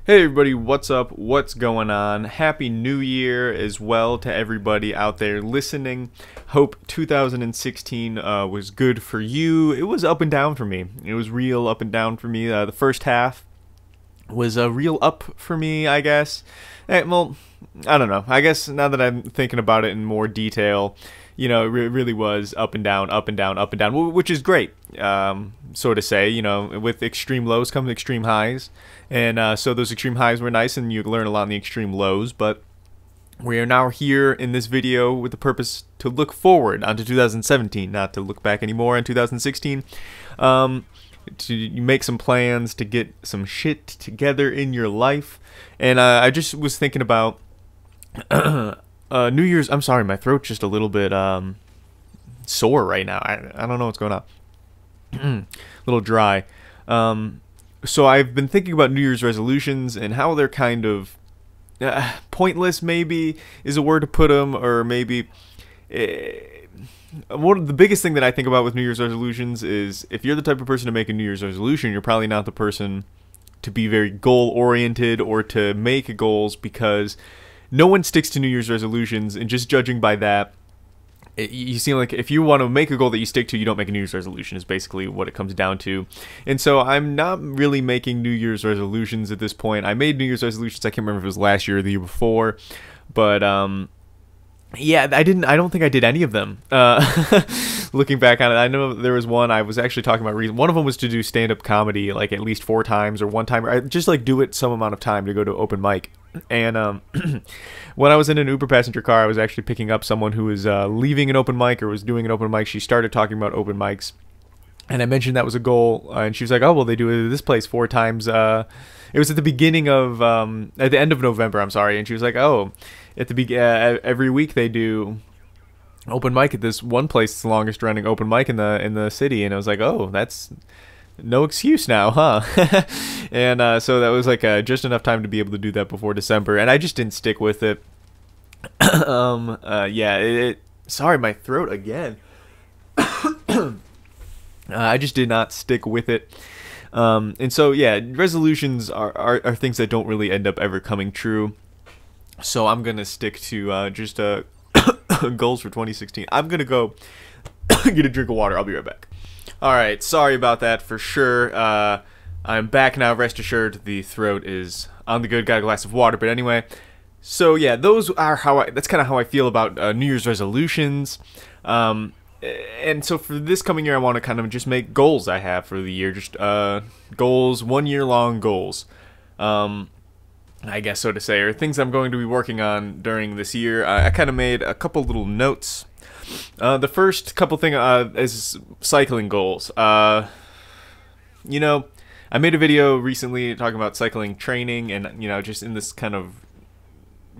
Hey everybody, what's up? What's going on? Happy New Year as well to everybody out there listening. Hope 2016 was good for you. It was up and down for me. It was real up and down for me. The first half was a real up for me, I guess. Well, I don't know. I guess now that I'm thinking about it in more detail, it really was up and down, up and down, up and down, which is great. So to say, with extreme lows come extreme highs, and so those extreme highs were nice, and you learn a lot in the extreme lows. But we are now here in this video with the purpose to look forward onto 2017, not to look back anymore in 2016. To make some plans to get some shit together in your life, and I just was thinking about New Year's. I'm sorry, my throat's just a little bit sore right now. I don't know what's going on. A little dry. So I've been thinking about New Year's resolutions and how they're kind of pointless, maybe is a word to put them, or maybe one of the biggest thing that I think about with New Year's resolutions is if you're the type of person to make a New Year's resolution, you're probably not the person to be very goal oriented or to make goals, because no one sticks to New Year's resolutions, and just judging by that, you seem like if you want to make a goal that you stick to, you don't make a New Year's resolution, is basically what it comes down to. And so I'm not really making New Year's resolutions at this point. I made New Year's resolutions, I can't remember if it was last year or the year before, but yeah, I don't think I did any of them. Looking back on it, I know there was one I was actually talking about. One of them was to do stand-up comedy like at least 4 times or 1 time, or just like do it some amount of time to go to open mic. And when I was in an Uber passenger car, I was actually picking up someone who was leaving an open mic or was doing an open mic. She started talking about open mics, and I mentioned that was a goal, and she was like, "Oh, well, they do it at this place 4 times." It was at the beginning of, at the end of November, I'm sorry, and she was like, "Oh, at the every week they do open mic at this one place. It's the longest running open mic in the city." And I was like, "Oh, that's no excuse now, huh?" And so that was like just enough time to be able to do that before December, and I just didn't stick with it. Yeah, sorry, my throat again. I just did not stick with it. And so, yeah, resolutions are things that don't really end up ever coming true. So I'm going to stick to just goals for 2016. I'm going to go get a drink of water. I'll be right back. Alright, sorry about that for sure. I'm back now, rest assured. The throat is on the good, got a glass of water. But anyway, so yeah, those are that's kind of how I feel about New Year's resolutions. And so for this coming year, I want to kind of just make goals I have for the year. Just goals, 1 year long goals. I guess so to say, or things I'm going to be working on during this year. I kind of made a couple little notes. The first couple things is cycling goals. I made a video recently talking about cycling training, and just in this kind of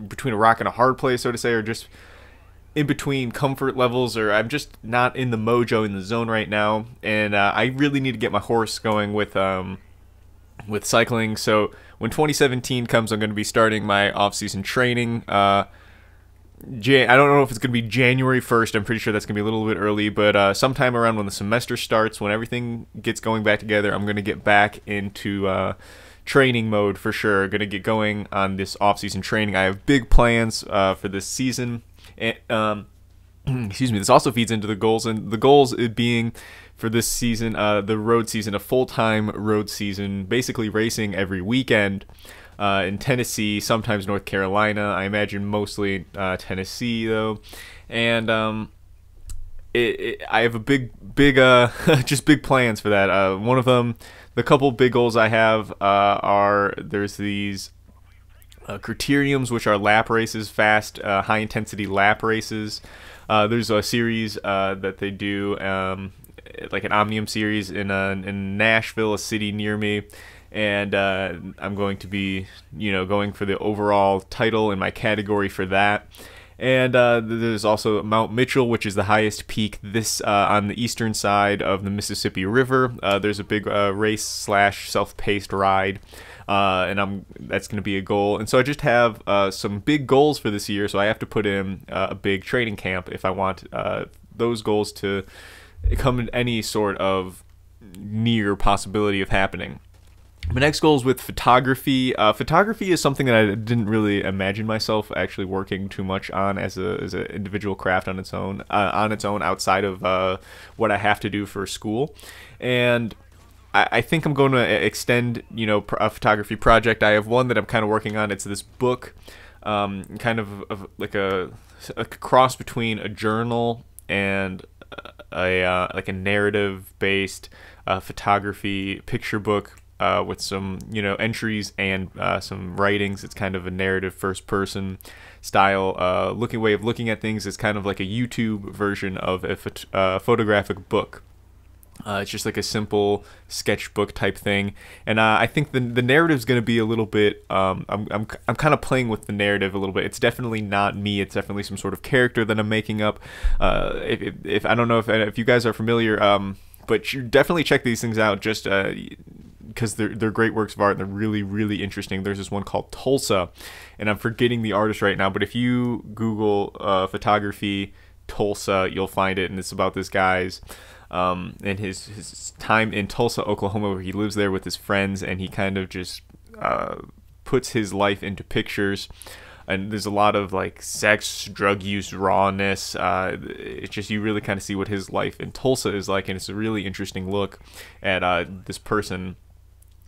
between a rock and a hard place, so to say, or just in between comfort levels, or I'm just not in the mojo, in the zone right now, and I really need to get my horse going with cycling. So when 2017 comes, I'm going to be starting my off-season training. I don't know if it's going to be January 1st. I'm pretty sure that's going to be a little bit early, but sometime around when the semester starts, when everything gets going back together, I'm going to get back into training mode for sure. Going to get going on this off-season training. I have big plans for this season. And, excuse me, this also feeds into the goals, and the goals being for this season, the road season, a full-time road season, basically racing every weekend in Tennessee, sometimes North Carolina. I imagine mostly Tennessee though, and I have a big just big plans for that. One of them, the couple big goals I have are there's these criteriums, which are lap races, fast, high-intensity lap races. There's a series that they do, like an Omnium series in Nashville, a city near me, and I'm going to be, going for the overall title in my category for that. And there's also Mount Mitchell, which is the highest peak on the eastern side of the Mississippi River. There's a big race / self-paced ride. And that's going to be a goal. And so I just have some big goals for this year, so I have to put in a big training camp if I want those goals to come in any sort of near possibility of happening. My next goal is with photography. Photography is something that I didn't really imagine myself actually working too much on as an individual craft on its own outside of what I have to do for school, and I think I'm going to extend, a photography project. I have one that I'm kind of working on. It's this book, kind of like a cross between a journal and like a narrative based photography picture book, with some entries and some writings. It's kind of a narrative first person style way of looking at things. It's kind of like a YouTube version of a photographic book. It's just like a simple sketchbook type thing, and I think the narrative's going to be a little bit. I'm kind of playing with the narrative a little bit. It's definitely not me. It's definitely some sort of character that I'm making up. If I don't know if you guys are familiar, but you definitely check these things out. Just because they're great works of art and they're really, really interesting. There's this one called Tulsa, and I'm forgetting the artist right now, but if you Google photography Tulsa, you'll find it, and it's about this guy's and his time in Tulsa, Oklahoma, where he lives there with his friends, and he kind of just puts his life into pictures. And there's a lot of like sex, drug use, rawness. It's just, you really kind of see what his life in Tulsa is like, and it's a really interesting look at this person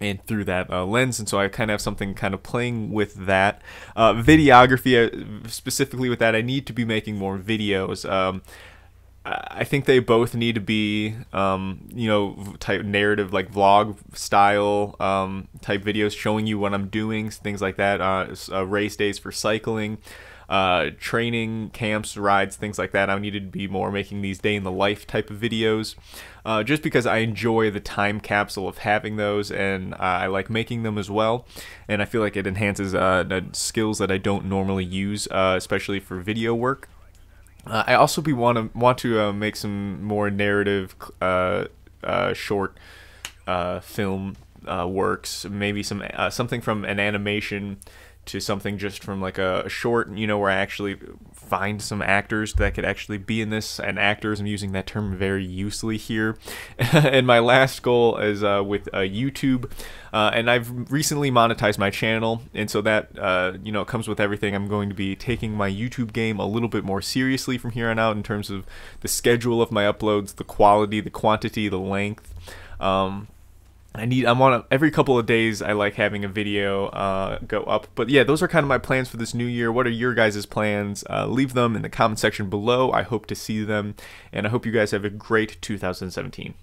and through that lens. And so I kind of have something kind of playing with that. Videography, specifically with that, I need to be making more videos. I think they both need to be, type narrative, like vlog style type videos showing you what I'm doing, things like that. Race days for cycling, training camps, rides, things like that. I needed to be more making these day in the life type of videos, just because I enjoy the time capsule of having those, and I like making them as well. And I feel like it enhances skills that I don't normally use, especially for video work. I also want to make some more narrative short film works, maybe something from an animation to something just from like a short, where I actually find some actors that could actually be in this. And actors, I'm using that term very loosely here. And my last goal is with YouTube, and I've recently monetized my channel, and so that comes with everything. I'm going to be taking my YouTube game a little bit more seriously from here on out in terms of the schedule of my uploads, the quality, the quantity, the length. I'm on every couple of days. I like having a video go up. But yeah, those are kind of my plans for this new year. What are your guys' plans? Leave them in the comment section below. I hope to see them, and I hope you guys have a great 2017.